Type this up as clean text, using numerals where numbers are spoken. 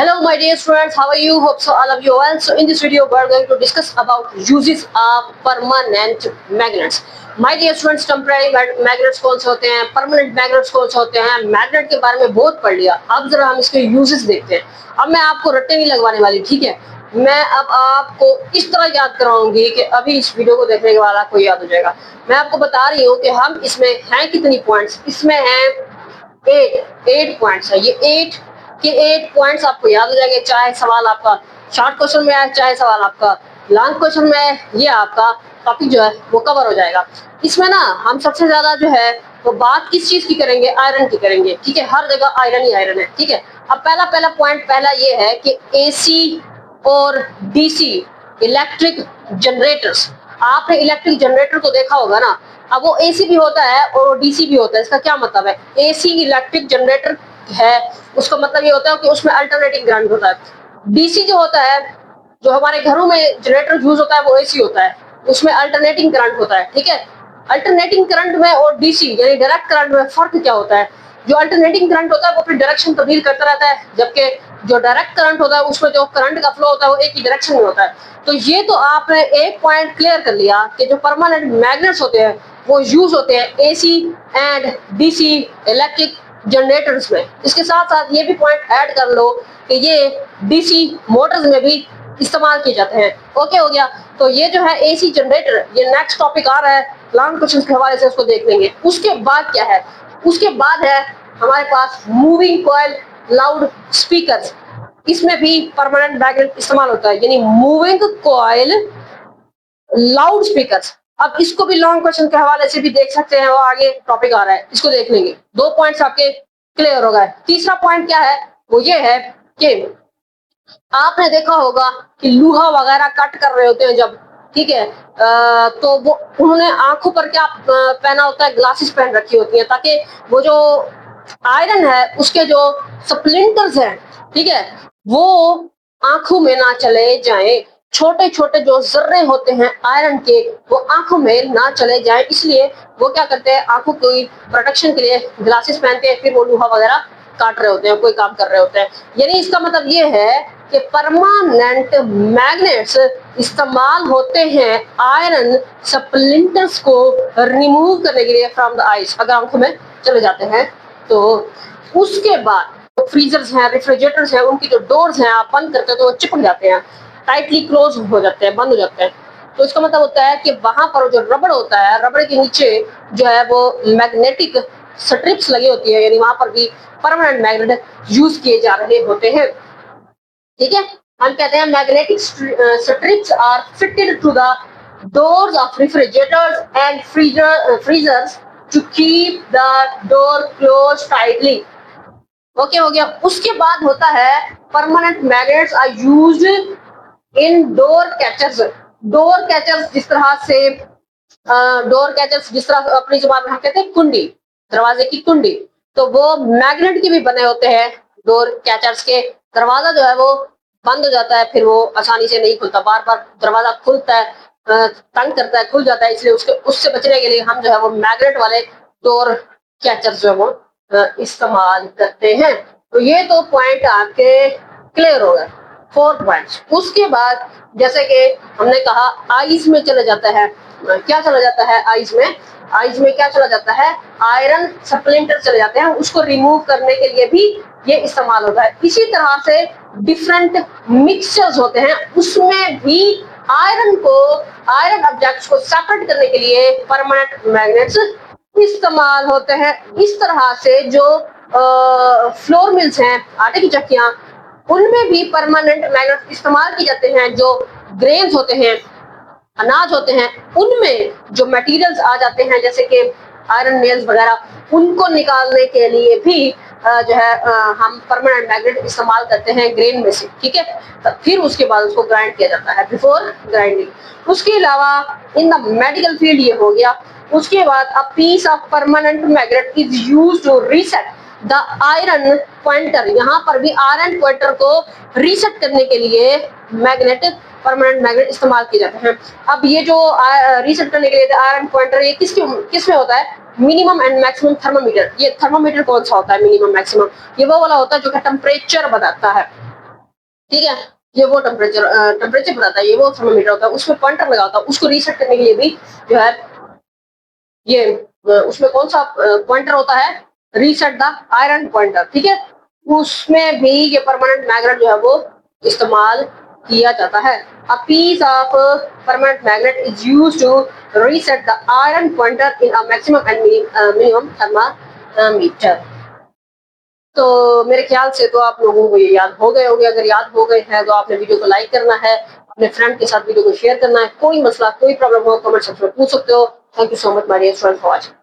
Hello my dear students, how are you? Hope so all of you well. So in this video we are going to discuss about uses of permanent magnets. My dear students, temporary magnets कौन से होते हैं, permanent magnets कौन से होते हैं, magnet के बारे में बहुत पढ़ लिया. अब जरा हम इसके uses देखते हैं. अब मैं आपको रट्टे नहीं लगवाने वाली, ठीक है. मैं अब आपको इस तरह याद कराऊंगी कि अभी इस वीडियो को देखने के बाद आपको याद हो जाएगा. मैं आपको बता रही हूँ कि हम इसमें हैं कितनी पॉइंट्स, इसमें हैं 8 पॉइंट्स है. ये 8 पॉइंट्स आपको याद हो जाएंगे, चाहे सवाल आपका शॉर्ट क्वेश्चन में आए, चाहे सवाल आपका लॉन्ग क्वेश्चन में आए, ये आपका टॉपिक जो है वो कवर हो जाएगा. इसमें ना हम सबसे ज्यादा जो है वो बात किस चीज की करेंगे, आयरन की करेंगे, ठीक है. हर जगह आयरन ही आयरन है, ठीक है. अब पहला पॉइंट ये है कि एसी और डीसी इलेक्ट्रिक जनरेटर्स. आपने इलेक्ट्रिक जनरेटर को देखा होगा ना. अब वो एसी भी होता है और डीसी भी होता है. इसका क्या मतलब है? एसी इलेक्ट्रिक जनरेटर है, उसका मतलब ये होता है कि उसमें अल्टरनेटिंग करंट होता है. डीसी जो होता है, जो हमारे घरों में जनरेटर यूज होता है, वो एसी होता है, उसमें अल्टरनेटिंग करंट होता है, ठीक है. अल्टरनेटिंग करंट में और डीसी यानी डायरेक्ट करंट में फर्क क्या होता है? जो अल्टरनेटिंग करंट होता है वो अपनी डायरेक्शन तब्दील करता रहता है, जबकि जो डायरेक्ट करंट होता है उसमें जो करंट का फ्लो होता है वो एक ही डायरेक्शन में होता है. तो ये तो आपने एक पॉइंट क्लियर कर लिया कि जो परमानेंट मैग्नेट्स होते हैं वो यूज होते हैं AC and DC electric generators में. इसके साथ साथ ये भी पॉइंट ऐड कर लो कि ये डीसी मोटर्स में भी इस्तेमाल किए जाते हैं. ओके हो गया. तो ये जो है एसी जनरेटर, ये नेक्स्ट टॉपिक आ रहा है, लॉन्ग क्वेश्चन के हवाले से उसको देख लेंगे. उसके बाद क्या है? उसके बाद है हमारे पास मूविंग कॉइल लाउड स्पीकर्स. इसमें भी परमानेंट मैग्नेट इस्तेमाल होता है, यानी मूविंग कॉइल लाउड स्पीकर्स. अब इसको भी लॉन्ग क्वेश्चन के हवाले से भी देख सकते हैं, वो आगे टॉपिक आ रहा है, इसको देख लेंगे. 2 पॉइंट्स आपके क्लियर हो गए. तीसरा पॉइंट क्या है? वो ये है कि आपने देखा होगा कि लोहा वगैरह कट कर रहे होते हैं जब, ठीक है, तो वो उन्होंने आंखों पर क्या पहना होता है? ग्लासेस पहन रखी होती है, ताकि वो जो आयरन है उसके जो स्प्लिंटर्स हैं, ठीक है, वो आंखों में ना चले जाएं. छोटे छोटे जो जर्रे होते हैं आयरन के, वो आंखों में ना चले जाएं, इसलिए वो क्या करते हैं, आंखों की प्रोटेक्शन के लिए ग्लासेस पहनते हैं. फिर वो लोहा वगैरह काट रहे होते हैं, कोई काम कर रहे होते हैं. यानी इसका मतलब ये है कि परमानेंट मैग्नेट्स इस्तेमाल होते हैं आयरन स्प्लिंटर्स को रिमूव करने के लिए फ्रॉम द आइज, अगर आंखों में चले जाते हैं तो. उसके बाद फ्रीजर्स हैं, रेफ्रिजरेटर्स हैं, उनकी जो डोर्स हैं आप बंद करते हैं तो वो चिपक जाते हैं, टाइटली क्लोज हो जाते हैं, बंद हो जाते हैं. तो इसका मतलब होता है कि वहां पर जो रबड़ होता है, रबड़ के नीचे जो है वो मैग्नेटिक स्ट्रिप्स लगी होती है, यानी वहां पर भी परमानेंट मैग्नेट यूज किए जा रहे होते हैं, ठीक है. हम कहते हैं magnetic strips are fitted to the doors of refrigerators and freezers to keep the door close tightly. Okay हो गया. उसके बाद होता है permanent magnets are used in door catchers. Door catchers जिस तरह अपनी जुबान में हम कहते हैं कुंडी, दरवाजे की कुंडी, तो वो मैग्नेट के भी बने होते हैं. डोर कैचर्स के दरवाजा जो है वो बंद हो जाता है, फिर वो आसानी से नहीं खुलता, बार बार दरवाजा खुलता है, तंग करता है, खुल जाता है, इसलिए उससे बचने के लिए हम जो है वो मैग्नेट वाले डोर कैचर्स जो है वो इस्तेमाल करते हैं. तो ये 2 पॉइंट आपके क्लियर हो गए, 4 पॉइंट्स. उसके बाद जैसे कि हमने कहा आइस में चला जाता है, क्या चला जाता है आइस में? आइस में क्या चला जाता है? आयरन स्प्लिंटर चले जाते हैं, उसको रिमूव करने के लिए भी ये इस्तेमाल होता है. इसी तरह से डिफरेंट मिक्सचर्स होते हैं, उसमें भी आयरन ऑब्जेक्ट्स को सेपरेट करने के लिए परमानेंट मैग्नेट्स इस्तेमाल होते हैं. इस तरह से जो फ्लोर मिल्स हैं, आटे की चक्कियां, उनमें भी परमानेंट मैग्नेट इस्तेमाल किए जाते हैं. जो ग्रेन्स होते हैं, अनाज होते हैं, उनमें जो मटेरियल्स आ जाते हैं जैसे कि आयरन नेल्स वगैरह, उनको निकालने के लिए भी जो है हम परमानेंट मैग्नेट इस्तेमाल करते हैं ग्रेन में से, ठीक है. तो फिर उसके बाद उसको ग्राइंड किया जाता है बिफोर ग्राइंडिंग. उसके अलावा इन द मेडिकल फील्ड ये हो गया. उसके बाद a piece of permanent magnet is used to reset the iron pointer. यहाँ पर भी आयरन पॉइंटर को रीसेट करने के लिए परमानेंट मैग्नेट इस्तेमाल किए जाते हैं. अब ये जो रीसेट करने के लिए आयरन पॉइंटर, ये किसमें होता है? Minimum and maximum thermometer. ये थर्मोमीटर कौन सा होता है? मिनिमम मैक्सिमम, ये वो वाला होता है जो कि टेम्परेचर बताता है. ٹھیک ہے. یہ وہ ٹمپریچر بتاتا ہے, یہ وہ تھرمومیٹر ہوتا ہے, اس میں پوائنٹر لگا ہوتا ہے, اس کو ریسیٹ کرنے کے لیے بھی جو ہے یہ اس میں کون سا پوائنٹر ہوتا ہے, ریسیٹ دا آئرن پوائنٹر. ٹھیک ہے, اس میں بھی یہ پرماننٹ میگنیٹ جو ہے وہ استعمال کیا جاتا ہے. A piece of permanent magnet is used to reset the iron pointer in a maximum and minimum thermometer. تو میرے خیال سے تو آپ لوگوں کو یہ یاد ہو گئے ہوگے. اگر یاد ہو گئے ہیں تو آپ نے ویڈیو کو لائک کرنا ہے, اپنے فرینڈ کے ساتھ ویڈیو کو شیئر کرنا ہے. کوئی مسئلہ کوئی پرابلم ہو کمنٹ سیکشن میں پوچھ سکتے ہو. Thank you so much my dear friend for watching.